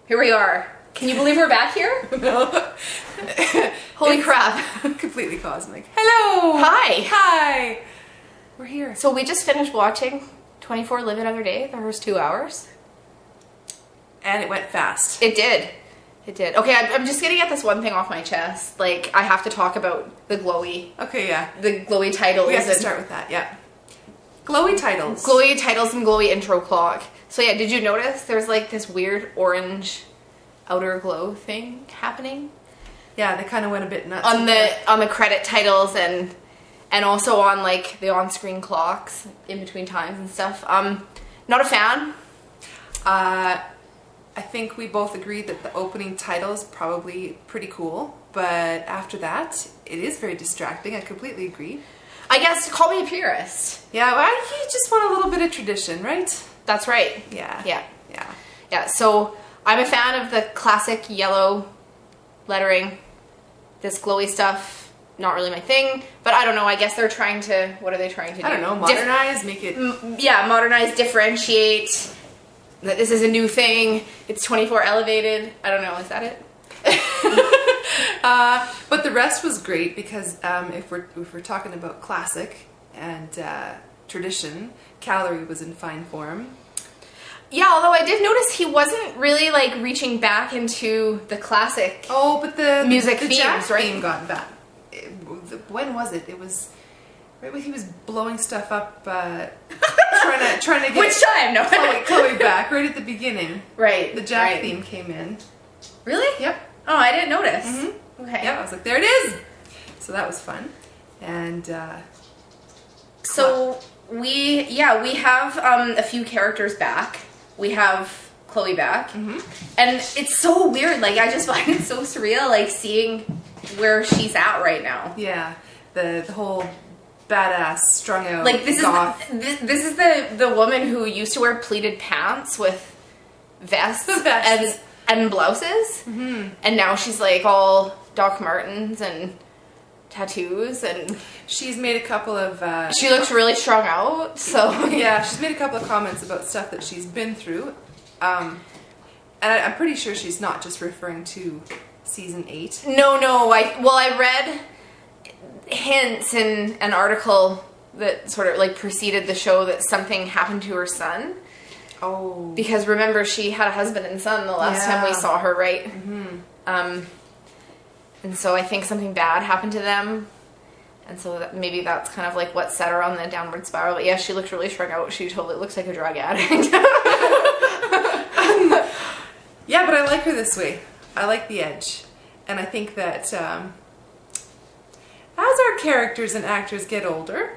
Here we are. Can you believe we're back here? No. Holy crap. Completely cosmic. Hello! Hi! Hi! We're here. So we just finished watching 24 Live Another Day, the first 2 hours. And it went fast. It did. It did. Okay, I'm just gonna get this one thing off my chest. Like, I have to talk about the glowy. Okay, yeah. The glowy titles. We have to start with that, yeah. Glowy titles. Glowy titles and glowy intro clock. So yeah, did you notice there's like this weird orange outer glow thing happening? Yeah, they kind of went a bit nuts. On the credit titles and also on like the on-screen clocks in between times and stuff. Not a fan. I think we both agreed that the opening title is probably pretty cool, but after that, it is very distracting. I completely agree. I guess, call me a purist. Yeah, well, you just want a little bit of tradition, right? That's right. Yeah. Yeah. Yeah. Yeah, so I'm a fan of the classic yellow lettering. This glowy stuff, not really my thing, but I don't know, I guess they're trying to, what are they trying to do? I don't know, modernize, make it... Yeah, modernize, differentiate, that this is a new thing, it's 24 elevated, I don't know, is that it? But the rest was great because if we're talking about classic and tradition, Calorie was in fine form. Yeah, although I did notice he wasn't really like reaching back into the classic. Oh, but the music the themes, Jack right? theme got back. When was it? It was right when he was blowing stuff up, trying to get Which time? No, Chloe back right at the beginning. Right. The Jack right. theme came in. Really? Yep. Oh, I didn't notice. Mm-hmm. Okay. Yeah, I was like, there it is. So that was fun, and so we have a few characters back. We have Chloe back, and it's so weird. Like, I just find it so surreal, like seeing where she's at right now. Yeah, the whole badass strung out. Like, this goth. is the woman who used to wear pleated pants with vests, and blouses, and now she's like all Doc Martens and tattoos, and she's made a couple of she looks really strung out, so yeah, she's made a couple of comments about stuff that she's been through, and I'm pretty sure she's not just referring to season 8. No, I read hints in an article that sort of like preceded the show that something happened to her son. Oh, because remember, she had a husband and son the last time we saw her, right? And so I think something bad happened to them. And so maybe that's kind of like what set her on the downward spiral. But yeah, she looks really strung out. She totally looks like a drug addict. yeah, but I like her this way. I like the edge. And I think that as our characters and actors get older...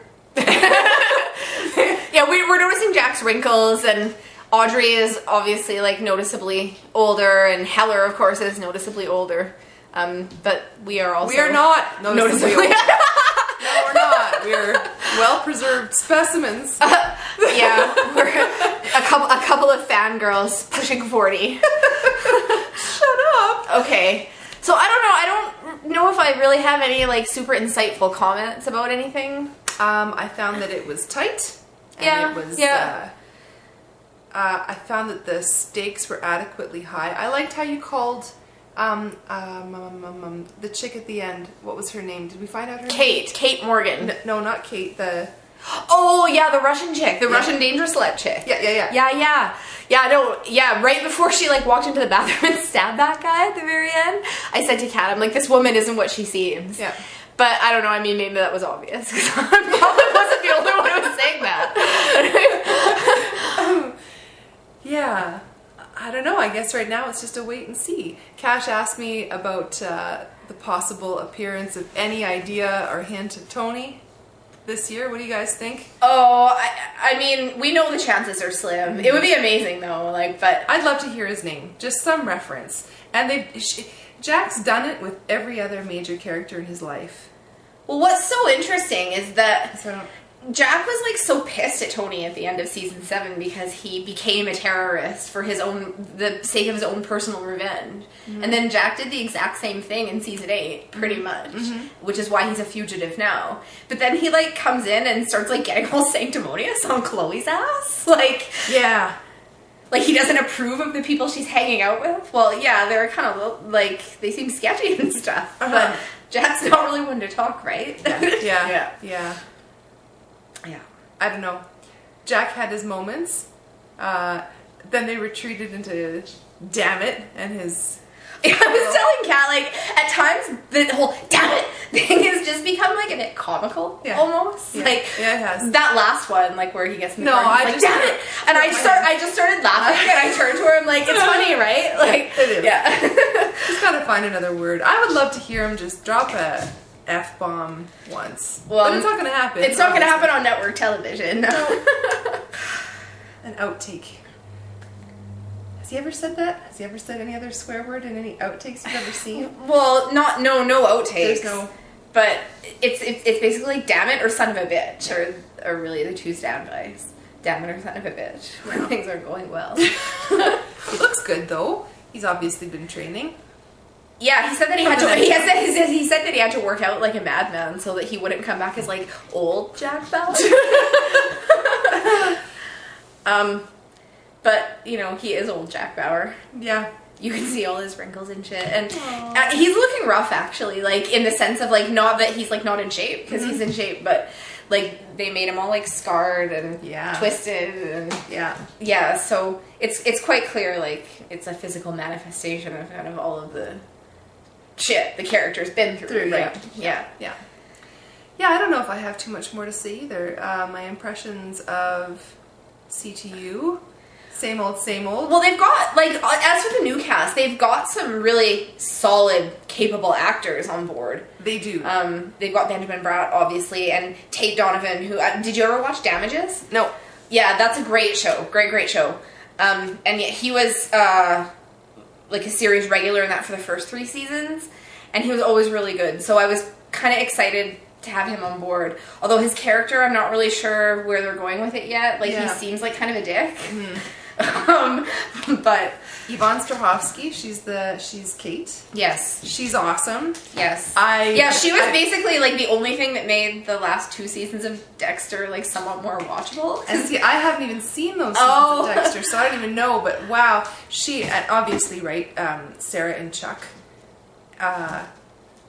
Yeah, we're noticing Jack's wrinkles, and Audrey is obviously like noticeably older, and Heller, of course, is noticeably older. But we are also... We are not noticeably older. No, we're not. We're well-preserved specimens. Yeah, we're a couple of fangirls pushing 40. Shut up. Okay. So I don't know if I really have any like super insightful comments about anything. I found that it was tight. And it was, I found that the stakes were adequately high. I liked how you called the chick at the end. What was her name? Did we find out her name? Kate Morgan. No, not Kate. Oh, yeah, the Russian chick. The Russian dangerous slut chick. Yeah, right before she like walked into the bathroom and stabbed that guy at the very end, I said to Kat, I'm like, this woman isn't what she seems. Yeah. But I don't know, I mean, maybe that was obvious, because I probably wasn't the only one who was saying that. Yeah. I don't know. I guess right now it's just a wait and see. Cash asked me about the possible appearance of any idea or hint of Tony this year. What do you guys think? Oh, I mean, we know the chances are slim. It would be amazing, though, like, but... I'd love to hear his name. Just some reference. And Jack's done it with every other major character in his life. Well, what's so interesting is that Jack was like so pissed at Tony at the end of season 7 because he became a terrorist for the sake of his own personal revenge. And then Jack did the exact same thing in season 8, pretty much, which is why he's a fugitive now. But then he like comes in and starts like getting all sanctimonious on Chloe's ass. Like, yeah. like he doesn't approve of the people she's hanging out with. Well, yeah, they're kind of like they seem sketchy and stuff, but Jack's not really one to talk, right? Yeah. I don't know. Jack had his moments. Then they retreated into damn it and his... I was telling Kat, like, at times the whole damn it thing has just become like a bit comical, almost. Yeah. Like, yeah, it has. that last one, like, where he gets in the car, I like, just damn it! And I just started laughing, and I turned to her, I'm like, it's funny, right? Like, it is. Yeah. Just gotta find another word. I would love to hear him just drop a F-bomb once. Well, but it's not gonna happen. It's not gonna happen on network television. No. An outtake. Has he ever said that? Has he ever said any other swear word in any outtakes you've ever seen? Well, no outtakes. There's no... But it's basically like, damn it or son of a bitch, or really the two standbys. Damn it or son of a bitch, when things aren't going well. He looks good though. He's obviously been training. Yeah, he said that he had to. He said that he had to work out like a madman so that he wouldn't come back as like old Jack Bauer. But you know, he is old Jack Bauer. Yeah. You can see all his wrinkles and shit, and he's looking rough actually, like in the sense of like not that he's like not in shape because he's in shape, but like they made him all like scarred and twisted and yeah. So it's quite clear like it's a physical manifestation of kind of all of the shit the character's been through. Right? Yeah. I don't know if I have too much more to say either. My impressions of CTU. Same old. Well, they've got, like, as for the new cast, they've got some really solid, capable actors on board. They do. They've got Benjamin Bratt, obviously, and Tate Donovan, who... did you ever watch Damages? No. Yeah, that's a great show. Great show. And yet he was, like, a series regular in that for the first 3 seasons, and he was always really good. So I was kind of excited to have him on board. Although his character, I'm not really sure where they're going with it yet. Like, he seems like kind of a dick. But Yvonne Strahovski, she's Kate. Yes, she's awesome. Yes, she was basically like the only thing that made the last 2 seasons of Dexter like somewhat more watchable. And see, I haven't even seen those seasons of Dexter, so I don't even know. But wow, and obviously, right, Sarah and Chuck.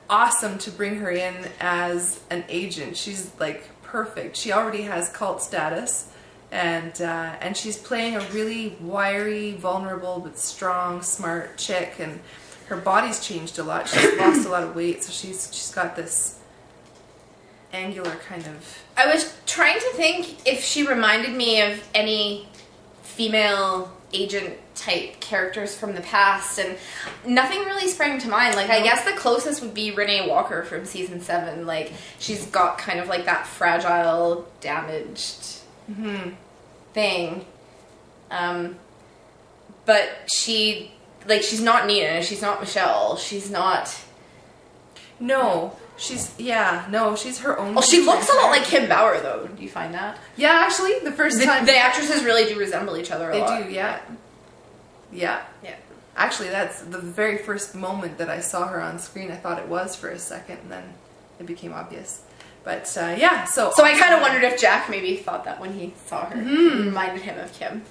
Awesome to bring her in as an agent. She's like perfect. She already has cult status. And she's playing a really wiry, vulnerable, but strong, smart chick, and her body's changed a lot. She's lost a lot of weight, so she's got this angular kind of... I was trying to think if she reminded me of any female agent-type characters from the past, and nothing really sprang to mind. Like, I guess the closest would be Renee Walker from season 7. Like, she's got kind of like that fragile, damaged... thing, but she's not Nina, she's not Michelle, she's not... she's her own... Well, she looks a lot like Kim Bauer, though. Do you find that? Yeah, actually, the first time... The actresses really do resemble each other a lot. They do, yeah. Actually, that's the very first moment that I saw her on screen. I thought it was for a second, and then it became obvious. But, so I kind of wondered if Jack maybe thought that when he saw her. It reminded him of Kim.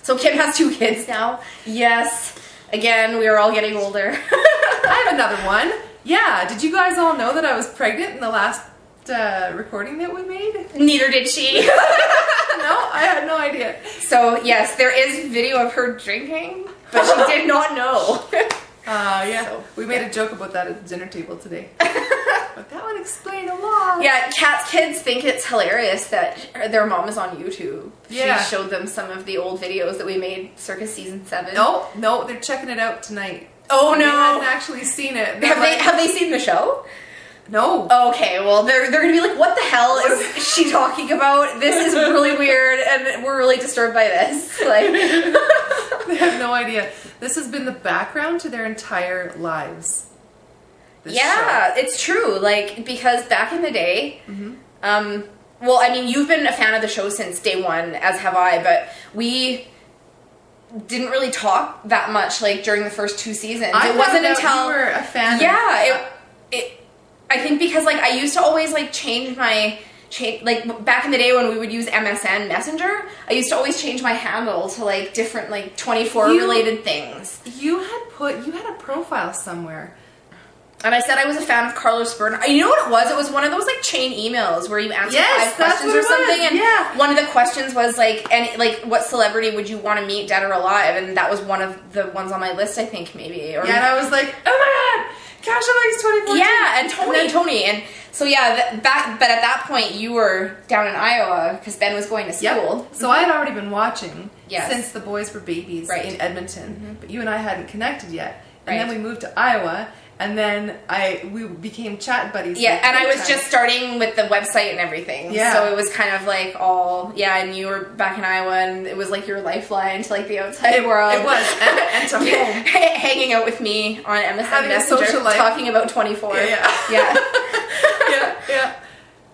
So Kim has 2 kids now. Yes. Again, we are all getting older. I have another one. Yeah. Did you guys all know that I was pregnant in the last recording that we made? Neither did she. No, I had no idea. So, yes, there is video of her drinking, but she did not know. We made a joke about that at the dinner table today. But that would explain a lot. Yeah, Kat's kids think it's hilarious that their mom is on YouTube. Yeah. She showed them some of the old videos that we made circa season 7. No, they're checking it out tonight. Oh, no. They hadn't actually seen it. Have they seen the show? No. Okay, well, they're going to be like, what the hell is she talking about? This is really weird, and we're really disturbed by this. Like, they have no idea. This has been the background to their entire lives. Yeah, it's true. Like, because back in the day, well, I mean, you've been a fan of the show since day 1, as have I, but we didn't really talk that much, like, during the first 2 seasons. It wasn't until you were a fan. Yeah, I think because, like, I used to always, like, change my like back in the day when we would use MSN Messenger, I used to always change my handle to like different like 24 related things. You had a profile somewhere. And I said I was a fan of Carlos Bernard. You know what it was? It was one of those like chain emails where you answer 5 questions or something. And one of the questions was like, what celebrity would you want to meet, dead or alive? And that was one of the ones on my list, I think, maybe. Or, and I was like, oh my god, Cash Alex 2014. Yeah, and Tony. And so yeah, but at that point you were down in Iowa because Ben was going to school. Yep. So I had already been watching since the boys were babies in Edmonton, but you and I hadn't connected yet. And then we moved to Iowa. And then we became chat buddies. Yeah, and I was just starting with the website and everything. Yeah. So it was kind of like and you were back in Iowa, and it was like your lifeline to like the outside world. It was, and to home. Hanging out with me on MSN Having Messenger, a social life. Talking about 24. Yeah.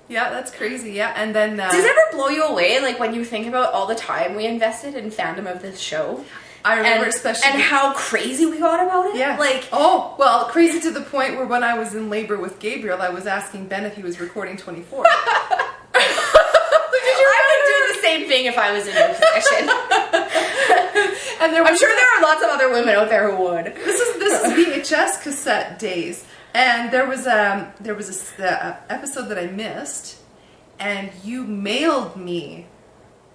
Yeah, that's crazy. Yeah, and then... Does it ever blow you away, like, when you think about all the time we invested in fandom of this show? I remember especially... And how crazy we got about it? Yeah. Like... Oh, well, crazy to the point where when I was in labor with Gabriel, I was asking Ben if he was recording 24. I would do the same thing if I was in your position. And I'm sure there are lots of other women out there who would. This is VHS cassette days. And there was a episode that I missed, and you mailed me...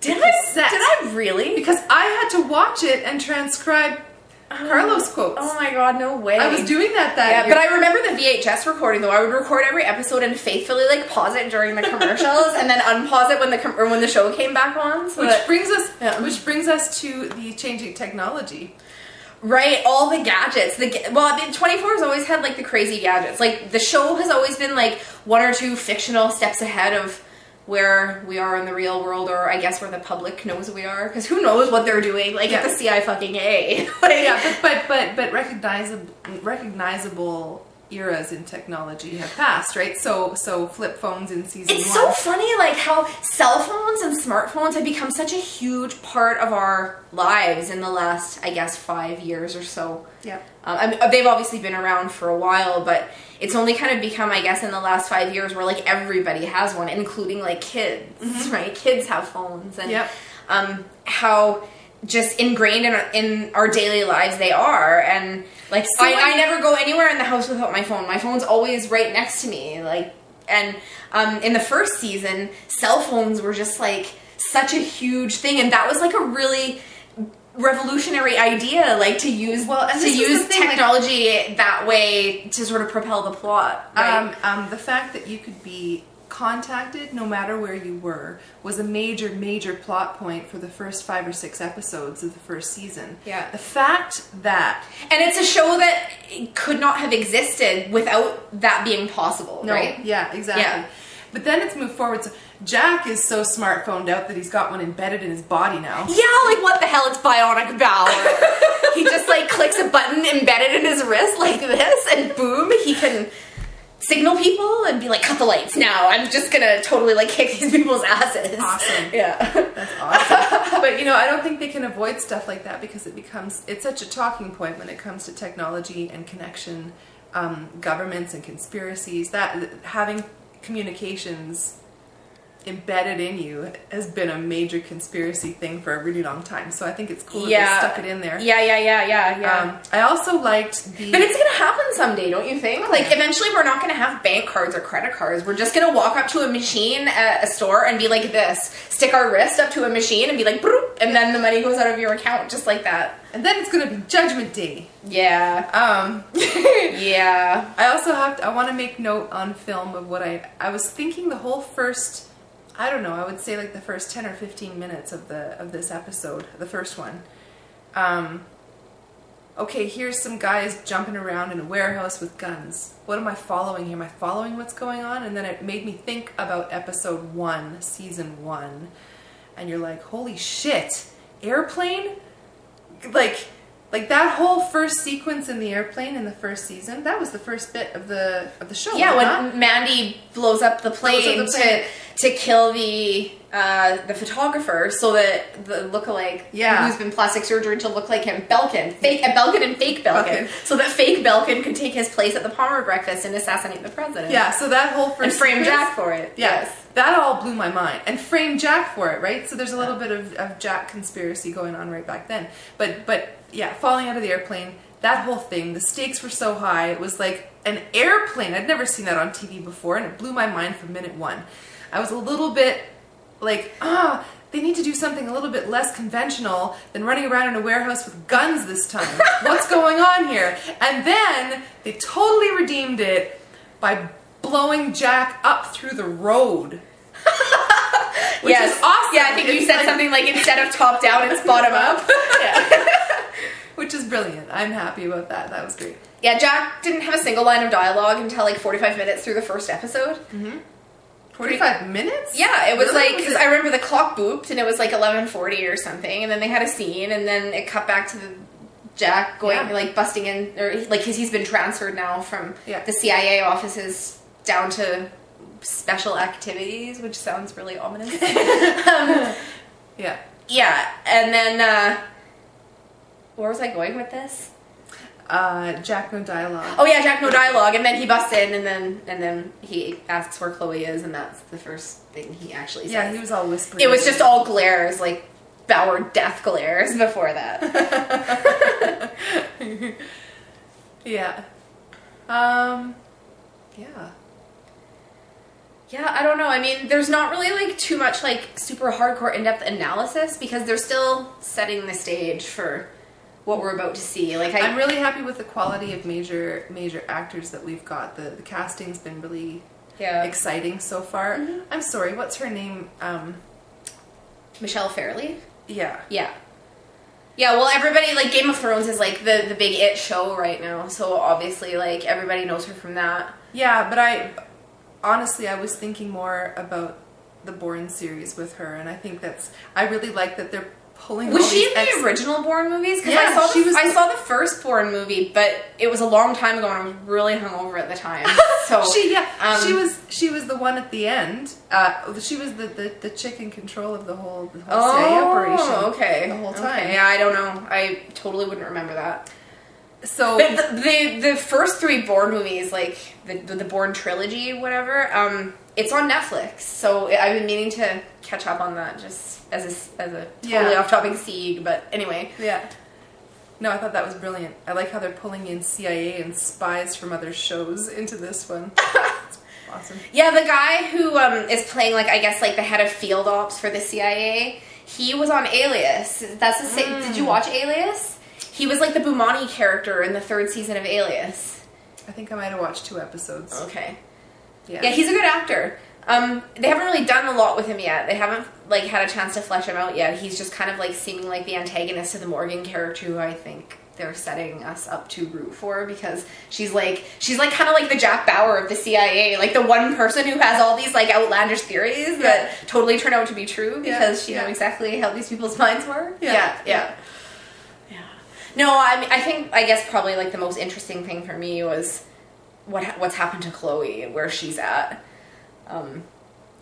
Did I really? Because I had to watch it and transcribe Carlos quotes. Oh my god, no way. I was doing that year. But I remember the VHS recording though. I would record every episode and faithfully like pause it during the commercials and then unpause it when the show came back on. So which brings us to the changing technology. Right, all the gadgets. 24 has always had like the crazy gadgets. Like the show has always been like 1 or 2 fictional steps ahead of where we are in the real world, or I guess where the public knows we are, because who knows what they're doing, like at the CI but recognizable eras in technology have passed, right? So flip phones in season 1. It's so funny, like how cell phones and smartphones have become such a huge part of our lives in the last, I guess, 5 years or so. Yeah. They've obviously been around for a while, but it's only kind of become, I guess, in the last 5 years where like everybody has one, including like kids, right? Kids have phones, and how just ingrained in our daily lives they are. And like I never go anywhere in the house without my phone. My phone's always right next to me. Like, and in the first season, cell phones were just like such a huge thing, and that was like a really revolutionary idea, like to use technology that way to sort of propel the plot. Right? The fact that you could be contacted no matter where you were was a major plot point for the first 5 or 6 episodes of the first season. Yeah. The fact that... And it's a show that could not have existed without that being possible, right? Yeah, exactly. Yeah. But then it's moved forward. So Jack is so smartphoned out that he's got one embedded in his body now. Yeah, like what the hell? It's bionic power. He just like clicks a button embedded in his wrist like this, and boom, he can signal people and be like, cut the lights now. I'm just gonna totally like kick these people's asses. Awesome. Yeah. That's awesome. But I don't think they can avoid stuff like that because it's such a talking point when it comes to technology and connection, governments and conspiracies, that having communications embedded in you has been a major conspiracy thing for a really long time. So I think it's cool that they stuck it in there. Yeah. I also liked But it's going to happen someday, don't you think? Like, eventually we're not going to have bank cards or credit cards. We're just going to walk up to a machine at a store and be like this. Stick our wrist up to a machine and be like, broop, and then the money goes out of your account just like that. And then it's going to be Judgment Day. Yeah. Yeah. I want to make note on film of what I was thinking the whole first... I don't know, I would say like the first 10 or 15 minutes of this episode, the first one. Okay, here's some guys jumping around in a warehouse with guns. What am I following here? Am I following what's going on? And then it made me think about episode 1, season 1. And you're like, holy shit, airplane? Like that whole first sequence in the airplane in the first season, that was the first bit of the show. Yeah, when Mandy blows up the plane to kill the photographer so that the lookalike who's been plastic surgery to look like him, Belkin, Belkin and fake Belkin, so that fake Belkin could take his place at the Palmer breakfast and assassinate the president. Yeah, so that whole first and frame Jack for it. Yes, that all blew my mind. And frame Jack for it, right? So there's a little bit of Jack conspiracy going on right back then. But yeah, falling out of the airplane. That whole thing, the stakes were so high. It was like an airplane. I'd never seen that on TV before, and it blew my mind from minute one. I was a little bit like, they need to do something a little bit less conventional than running around in a warehouse with guns this time. What's going on here? And then they totally redeemed it by blowing Jack up through the road. Which is awesome. Yeah, I think you said something like instead of top down, it's bottom up. Yeah. Which is brilliant. I'm happy about that. That was great. Yeah, Jack didn't have a single line of dialogue until like 45 minutes through the first episode. 45 minutes? Yeah, it was like, because I remember the clock booped and it was like 11:40 or something, and then they had a scene, and then it cut back to Jack going, like busting in, or like, because he's been transferred now from the CIA offices down to special activities, which sounds really ominous. Yeah, and then, where was I going with this? Jack no dialogue. Oh yeah, Jack no dialogue, and then he busts in, and then he asks where Chloe is, and that's the first thing he actually says. Yeah, he was all whispering. It was just all glares, like Bauer death glares before that. Yeah. Yeah, I don't know. I mean, there's not really like too much like super hardcore in-depth analysis because they're still setting the stage for what we're about to see. Like, I'm really happy with the quality of major actors that we've got. The casting's been really exciting so far. I'm sorry, what's her name? Michelle Fairley? Yeah. Yeah, well, everybody, like, Game of Thrones is, like, the big it show right now, so obviously, like, everybody knows her from that. Yeah, but honestly, I was thinking more about the Bourne series with her, and I think I really like that they're pulling Was she in the original Bourne movies? Because I saw the first Bourne movie, but it was a long time ago, and I was really hungover at the time. So she was the one at the end. She was the chick in control of the whole CIA operation. Okay, the whole time. Okay. Yeah, I don't know. I totally wouldn't remember that. So, but the first three Bourne movies, like the Bourne trilogy, whatever, it's on Netflix. So I've been meaning to catch up on that, just as a totally off-topic sieg. But anyway, no, I thought that was brilliant. I like how they're pulling in CIA and spies from other shows into this one. It's awesome. Yeah, the guy who is playing, like, I guess, like the head of field ops for the CIA, he was on Alias. That's the same. Did you watch Alias? He was like the Bumani character in the third season of Alias. I think I might have watched 2 episodes. Okay. Yeah, he's a good actor. They haven't really done a lot with him yet. They haven't like had a chance to flesh him out yet. He's just kind of like seeming like the antagonist to the Morgan character, who I think they're setting us up to root for, because she's like kind of like the Jack Bauer of the CIA, like the one person who has all these like outlandish theories that totally turn out to be true because she knows exactly how these people's minds work. Yeah. No, I guess probably like the most interesting thing for me was what's happened to Chloe, where she's at.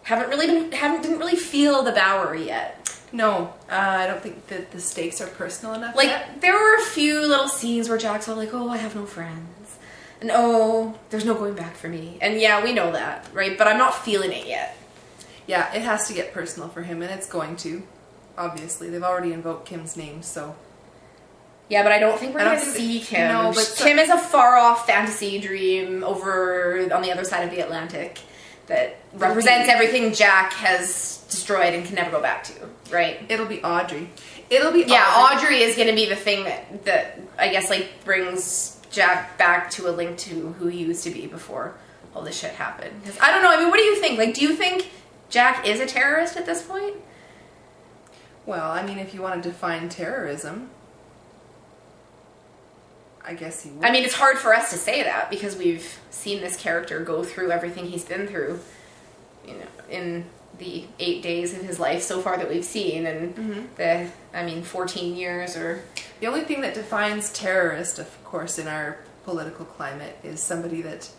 Didn't really feel the Bauer yet. No, I don't think that the stakes are personal enough like, yet. There were a few little scenes where Jack's all like, oh, I have no friends. And oh, there's no going back for me. And yeah, we know that, right? But I'm not feeling it yet. Yeah, it has to get personal for him, and it's going to. Obviously, they've already invoked Kim's name, so... Yeah, but I don't think we're going to see Kim. No, but Kim is a far-off fantasy dream over on the other side of the Atlantic that represents everything Jack has destroyed and can never go back to, right? It'll be Audrey. Audrey. Audrey is going to be the thing that I guess like brings Jack back to a link to who he used to be before all this shit happened. 'Cause I don't know. I mean, what do you think? Like, do you think Jack is a terrorist at this point? Well, I mean, if you want to define terrorism, I guess he would. I mean, it's hard for us to say that because we've seen this character go through everything he's been through, you know, in the 8 days of his life so far that we've seen, and 14 years or... The only thing that defines terrorist, of course, in our political climate is somebody that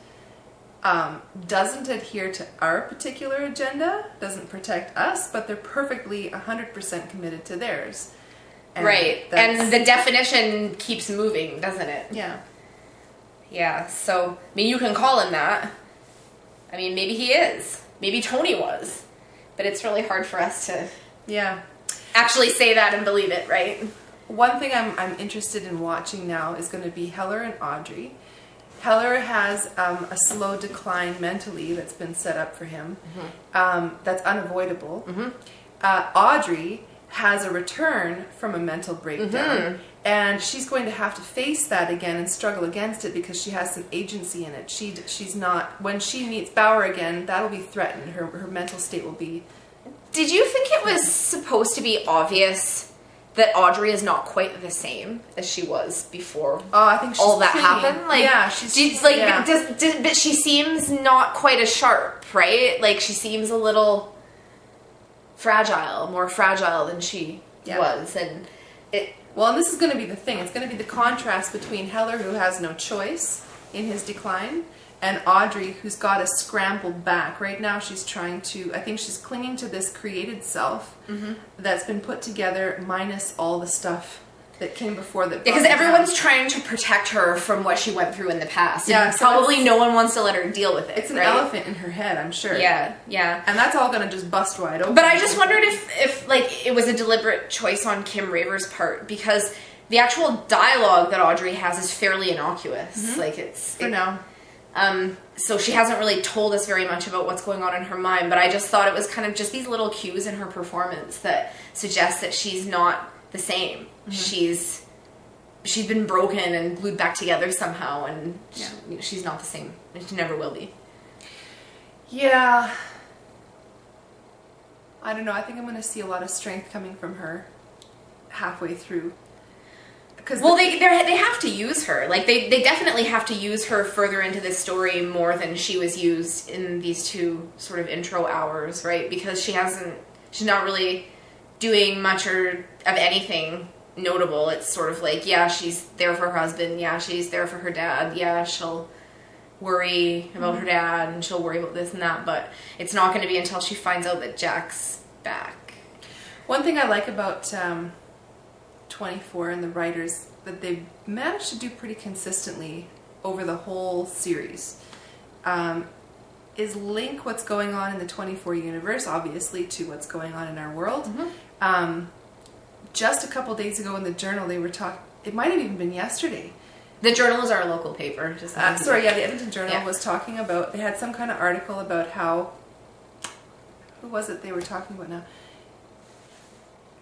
doesn't adhere to our particular agenda, doesn't protect us, but they're perfectly 100% committed to theirs. And right. And the definition keeps moving, doesn't it? Yeah. Yeah, so, I mean, you can call him that. I mean, maybe he is. Maybe Tony was. But it's really hard for us to actually say that and believe it, right? One thing I'm interested in watching now is going to be Heller and Audrey. Heller has a slow decline mentally that's been set up for him. That's unavoidable. Audrey has a return from a mental breakdown. And she's going to have to face that again and struggle against it because she has some agency in it. She's not, when she meets Bauer again, that'll be threatened. Her mental state will be... Did you think it was supposed to be obvious that Audrey is not quite the same as she was before? Oh, I think she's all that clinging. happened. Like, yeah, she's like, but she seems not quite as sharp, right? Like she seems a little fragile, more fragile than she was, and it. Well, and this is going to be the thing. It's going to be the contrast between Heller, who has no choice in his decline, and Audrey, who's got to scramble back. Right now, she's trying to, I think she's clinging to this created self that's been put together minus all the stuff that came before that. Because everyone's trying to protect her from what she went through in the past. Yeah, and probably no one wants to let her deal with it. It's an elephant in her head, I'm sure. Yeah, yeah. And that's all going to just bust wide open. But I just wondered if like, it was a deliberate choice on Kim Raver's part, because the actual dialogue that Audrey has is fairly innocuous. Like, it's... For now. So she hasn't really told us very much about what's going on in her mind, but I just thought it was kind of just these little cues in her performance that suggest that she's not the same. She's been broken and glued back together somehow, and she's not the same. She never will be. Yeah. I don't know. I think I'm going to see a lot of strength coming from her halfway through. Well, they have to use her. Like, they definitely have to use her further into this story more than she was used in these two sort of intro hours, right? Because she's not really doing much of anything notable. It's sort of like, yeah, she's there for her husband. Yeah, she's there for her dad. Yeah, she'll worry about her dad and she'll worry about this and that. But it's not going to be until she finds out that Jack's back. One thing I like about 24 and the writers that they've managed to do pretty consistently over the whole series is link what's going on in the 24 universe, obviously, to what's going on in our world. Just a couple days ago in the Journal, they were talking, it might have even been yesterday. The Journal is our local paper. The Edmonton Journal was talking about, they had some kind of article about how, who was it they were talking about now?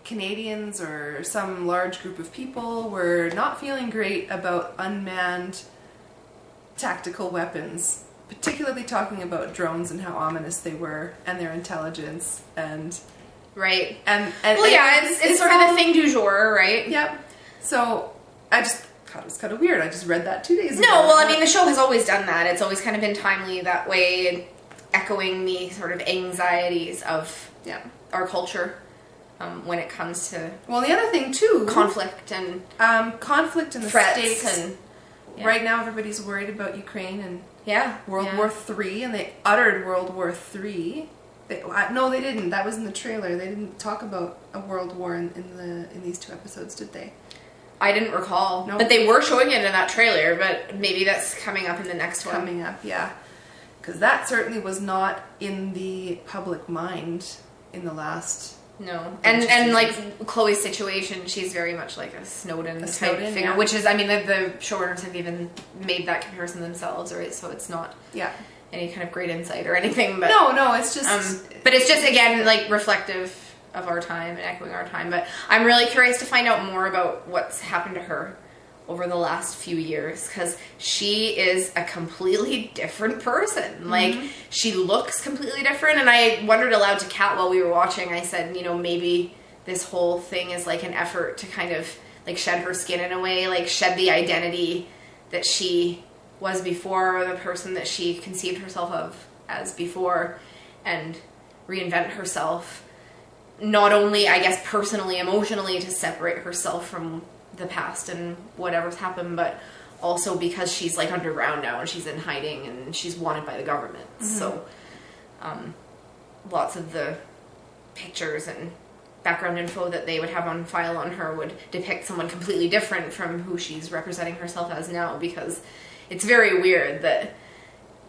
Canadians or some large group of people were not feeling great about unmanned tactical weapons, particularly talking about drones and how ominous they were and their intelligence and right and well, yeah, it's sort of the thing du jour, right? Yep. So I just thought it was kind of weird. I just read that 2 days ago. No, well, I mean, the show has always done that. It's always kind of been timely that way, echoing the sort of anxieties of our culture. When it comes to the other thing too, conflict and the threats States. And right now everybody's worried about Ukraine and World War III, and they uttered World War III. No, they didn't. That was in the trailer. They didn't talk about a world war in these two episodes, did they? I didn't recall. No. But they were showing it in that trailer, but maybe that's coming up in the next one. Coming up, yeah. Because that certainly was not in the public mind in the last... No. And like Chloe's situation, she's very much like a Snowden type figure, which is, I mean, the showrunners have even made that comparison themselves, right? So it's not any kind of great insight or anything. But no, it's just... but it's just, again, like reflective of our time and echoing our time. But I'm really curious to find out more about what's happened to her over the last few years, because she is a completely different person. Like, she looks completely different, and I wondered aloud to Kat while we were watching, I said, you know, maybe this whole thing is like an effort to kind of like shed her skin in a way, like shed the identity that she was before, or the person that she conceived herself of as before, and reinvent herself, not only, I guess, personally, emotionally, to separate herself from the past and whatever's happened, but also because she's like underground now and she's in hiding and she's wanted by the government. So lots of the pictures and background info that they would have on file on her would depict someone completely different from who she's representing herself as now, because it's very weird that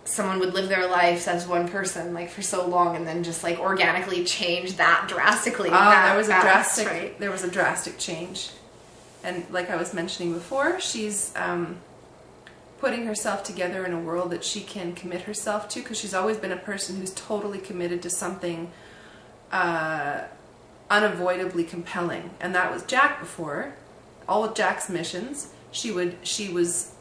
someone would live their lives as one person like for so long and then just like organically change that drastically. There was a drastic change. And like I was mentioning before, she's putting herself together in a world that she can commit herself to, because she's always been a person who's totally committed to something unavoidably compelling. And that was Jack before. All of Jack's missions, she was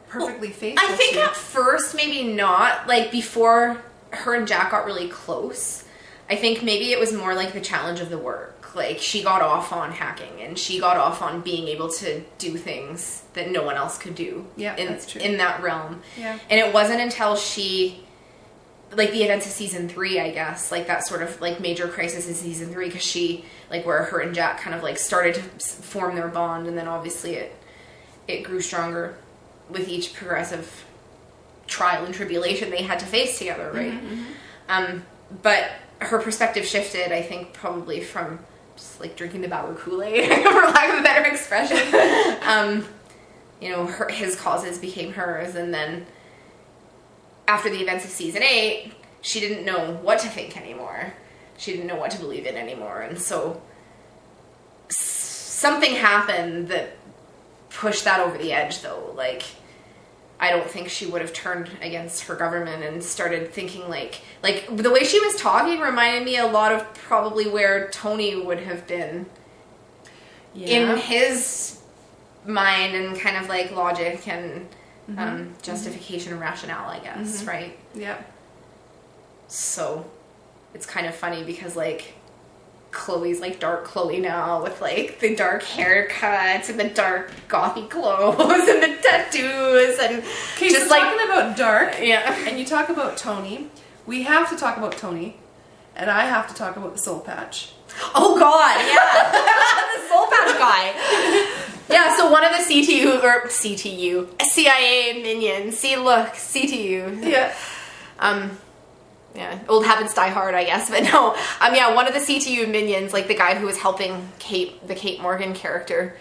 perfectly faithful I think to. at first maybe not, like before her and Jack got really close, I think maybe it was more like the challenge of the work. Like she got off on hacking and she got off on being able to do things that no one else could do that's true. In that realm. Yeah. And it wasn't until she, like the events of season 3, I guess, like that sort of like major crisis in season 3, because she, like where her and Jack kind of like started to form their bond, and then obviously it grew stronger with each progressive trial and tribulation they had to face together, right? But her perspective shifted, I think, probably from just like drinking the Bauer Kool-Aid, for lack of a better expression. His causes became hers, and then after the events of season 8, she didn't know what to think anymore. She didn't know what to believe in anymore, and so something happened that pushed that over the edge, though. Like, I don't think she would have turned against her government and started thinking like the way she was talking reminded me a lot of probably where Tony would have been in his mind, and kind of like logic and justification and rationale, I guess, right? Yeah. So it's kind of funny because like Chloe's like dark Chloe now, with like the dark haircut and the dark gothy clothes and the tattoos, and okay, just so like talking about dark, yeah. And you talk about Tony, we have to talk about Tony, and I have to talk about the soul patch. Oh God, yeah, the soul patch guy. Yeah, so one of the CIA minions. See, look, CTU. Yeah. Yeah, old habits die hard, I guess, but no. One of the CTU minions, like the guy who was helping the Kate Morgan character,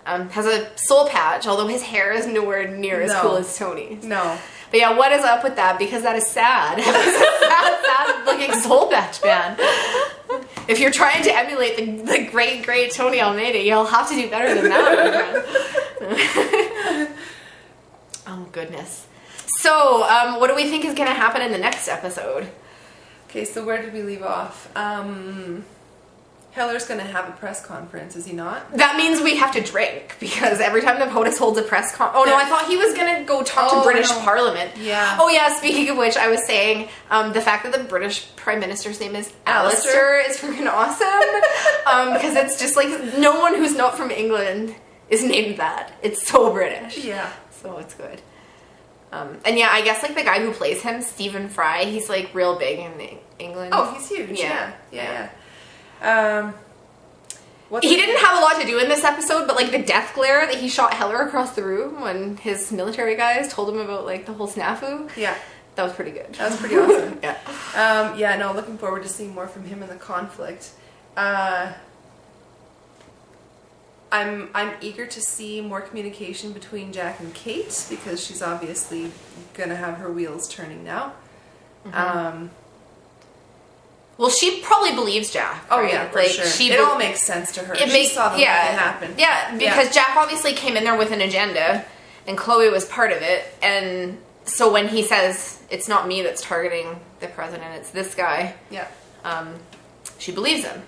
has a soul patch, although his hair is nowhere near as cool as Tony's. No. But yeah, what is up with that? Because that is sad. Sad looking soul patch, man. If you're trying to emulate the great Tony Almeida, you'll have to do better than that, my friend. Oh, goodness. So, what do we think is going to happen in the next episode? Okay, so where did we leave off? Heller's going to have a press conference, is he not? That means we have to drink, because every time the POTUS holds a press conference... Oh, no, I thought he was going to go talk to British Parliament. Yeah. Oh, yeah, speaking of which, I was saying the fact that the British Prime Minister's name is Alistair is freaking awesome. Because it's just like, no one who's not from England is named that. It's so British. Yeah. So it's good. And yeah, I guess like the guy who plays him, Stephen Fry, he's like real big in England. Oh, he's huge. Yeah. He didn't have a lot to do in this episode, but like the death glare that he shot Heller across the room when his military guys told him about like the whole snafu. Yeah. That was pretty good. That was pretty awesome. Yeah. Looking forward to seeing more from him in the conflict. I'm eager to see more communication between Jack and Kate, because she's obviously gonna have her wheels turning now. Well, she probably believes Jack. Oh right? yeah, for sure. It all makes sense to her. She saw the whole thing happen. Yeah, because Jack obviously came in there with an agenda, and Chloe was part of it. And so when he says it's not me that's targeting the president, it's this guy. Yeah. She believes him.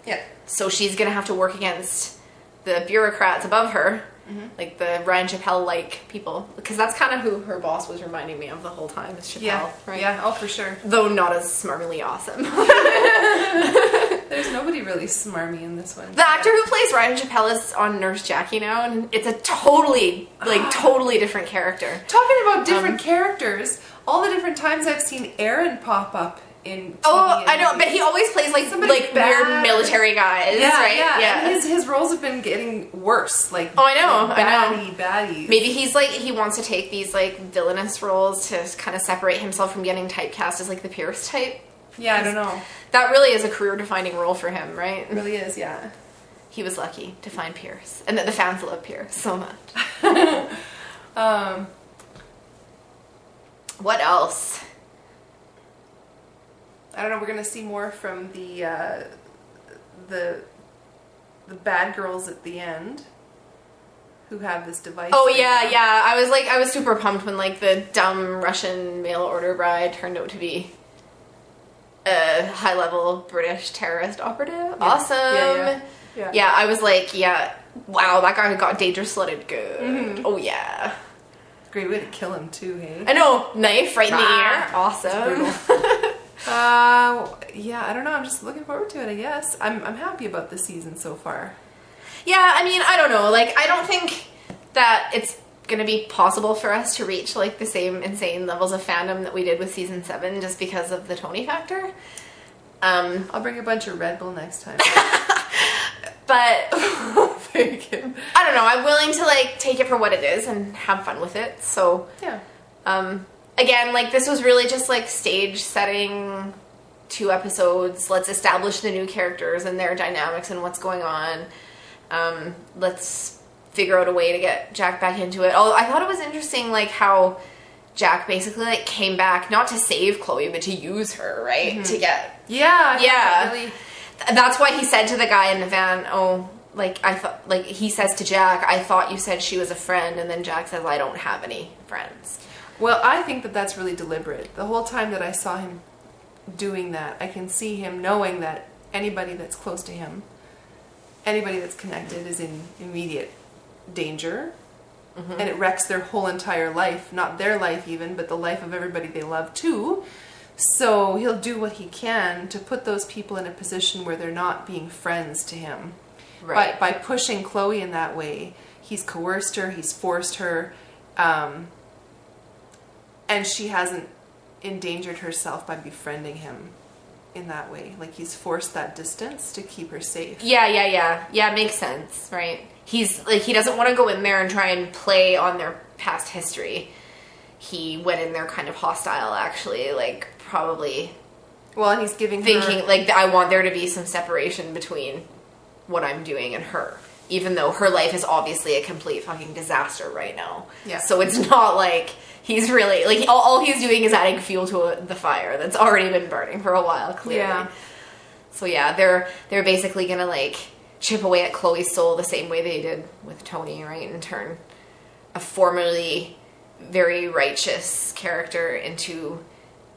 Yeah. So she's gonna have to work against the bureaucrats above her, like the Ryan Chappelle-like people, because that's kind of who her boss was reminding me of the whole time, is Chappelle, right? Yeah, oh for sure. Though not as smarmily awesome. There's nobody really smarmy in this one. The actor who plays Ryan Chappelle is on Nurse Jackie now, and it's a totally different character. Talking about different characters, all the different times I've seen Aaron pop up in TV. Oh, I know, but he always plays like weird military guys, right? Yeah. And his roles have been getting worse. Like, I know. Baddies. Maybe he's like, he wants to take these like villainous roles to kind of separate himself from getting typecast as like the Pierce type. Yeah, I don't know. That really is a career-defining role for him, right? It really is, yeah. He was lucky to find Pierce, and that the fans love Pierce so much. What else? I don't know. We're gonna see more from the bad girls at the end, who have this device. Oh yeah. I was super pumped when like the dumb Russian mail order bride turned out to be a high-level British terrorist operative. Yeah. Awesome. Yeah. I was like, wow, that guy got danger slutted good. Mm-hmm. Oh yeah. Great way to kill him too, hey? I know, knife right in the ear. Awesome. Yeah, I don't know. I'm just looking forward to it, I guess. I'm happy about this season so far. Yeah, I mean, I don't know. Like, I don't think that it's gonna be possible for us to reach like the same insane levels of fandom that we did with season 7 just because of the Tony factor. I'll bring a bunch of Red Bull next time. But very good. I don't know. I'm willing to like take it for what it is and have fun with it. So yeah. Again, like this was really just like stage setting 2 episodes. Let's establish the new characters and their dynamics and what's going on. Let's figure out a way to get Jack back into it. Oh, I thought it was interesting, like how Jack basically like came back not to save Chloe, but to use her, right? Mm-hmm. To get really... That's why he said to the guy in the van, "Oh, like I thought." Like he says to Jack, "I thought you said she was a friend," and then Jack says, "I don't have any friends." Well, I think that that's really deliberate. The whole time that I saw him doing that, I can see him knowing that anybody that's close to him, anybody that's connected, is in immediate danger. Mm-hmm. And it wrecks their whole entire life. Not their life even, but the life of everybody they love too. So he'll do what he can to put those people in a position where they're not being friends to him. Right. By pushing Chloe in that way, he's coerced her, he's forced her, and she hasn't endangered herself by befriending him in that way. Like he's forced that distance to keep her safe. Yeah, makes sense, right? He's like, he doesn't want to go in there and try and play on their past history. He went in there kind of hostile, actually, like probably. Well, and he's thinking like, I want there to be some separation between what I'm doing and her, even though her life is obviously a complete fucking disaster right now. Yeah. So it's not like he's really like all he's doing is adding fuel to the fire that's already been burning for a while, clearly. Yeah. So yeah, they're basically gonna like chip away at Chloe's soul the same way they did with Tony, right? And turn a formerly very righteous character into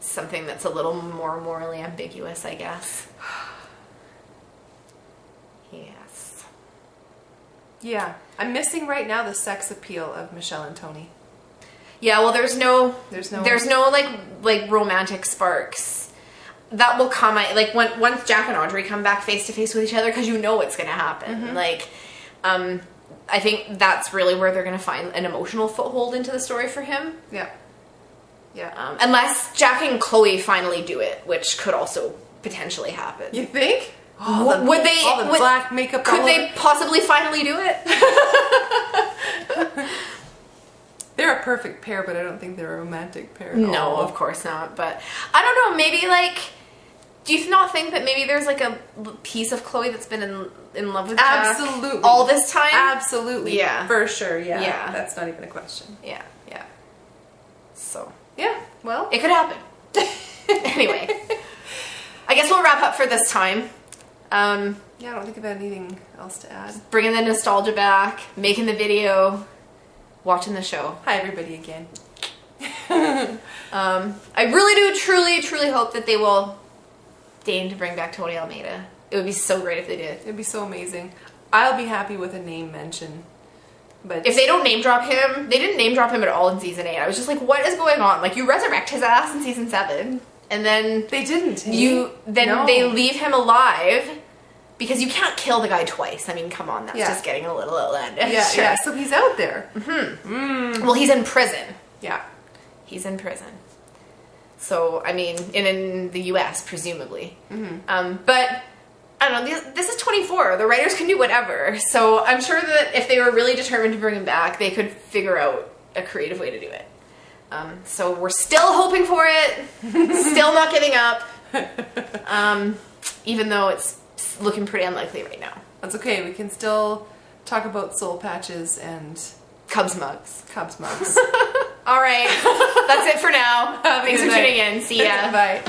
something that's a little more morally ambiguous, I guess. Yes. Yeah. I'm missing right now the sex appeal of Michelle and Tony. Yeah, well there's no like romantic sparks. That will come, like, once Jack and Audrey come back face to face with each other, because you know it's going to happen. Mm-hmm. Like, I think that's really where they're going to find an emotional foothold into the story for him. Yeah. Yeah. Unless Jack and Chloe finally do it, which could also potentially happen. You think? Would they? All the black makeup. Could they possibly finally do it? They're a perfect pair, but I don't think they're a romantic pair at all. No, of course not. But I don't know. Maybe like, do you not think that maybe there's like a piece of Chloe that's been in love with Jack all this time? Absolutely. Yeah, for sure. Yeah. That's not even a question. Yeah. So yeah, well, it could happen. Anyway, I guess we'll wrap up for this time. Yeah, I don't think of anything else to add. Bringing the nostalgia back, making the video. Watching the show. Hi everybody again. I really do truly hope that they will deign to bring back Tony Almeida. It would be so great if they did. It'd be so amazing. I'll be happy with a name mention. But if they don't name drop him, they didn't name drop him at all in season 8. I was just like, what is going on? Like, you resurrect his ass in season 7, and then they didn't. They leave him alive. Because you can't kill the guy twice. I mean, come on, that's just getting a little outlandish. Yeah, so he's out there. Mm-hmm. Well, he's in prison. Yeah. He's in prison. So, I mean, in the US, presumably. But, I don't know, this is 24. The writers can do whatever. So I'm sure that if they were really determined to bring him back, they could figure out a creative way to do it. So we're still hoping for it. Still not giving up. Even though it's looking pretty unlikely right now. That's okay. We can still talk about soul patches and Cubs mugs. Cubs mugs. All right. That's it for now. Thanks for tuning in. See ya. Bye.